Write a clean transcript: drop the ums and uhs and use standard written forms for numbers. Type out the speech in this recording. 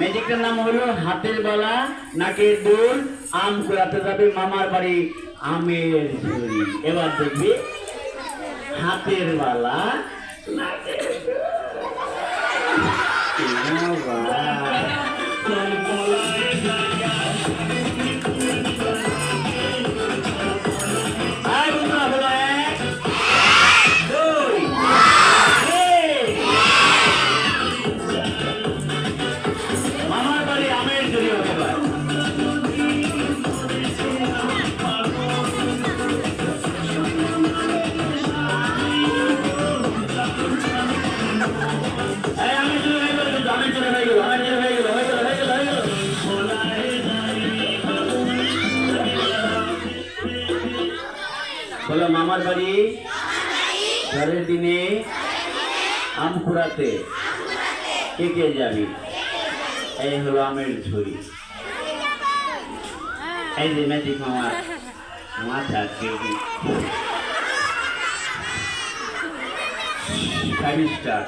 ম্যাজিকটার নাম হলো হাতের বালা নাকের দুল আম কুড়াতে যাবে মামার বাড়ি আমের ঝুড়ি। এবার দেখবি হাতের বালা নাকের দুল। মামার বাড়ি আমের ঝুড়ি হতে পারে। বলো মামার বাড়ি ঝড়ের দিনে আম কুড়াতে কে কে যাবি? এই হলো আমের ঝুড়ি। এই যে ম্যাজিক মামার মাথা 5 স্টার।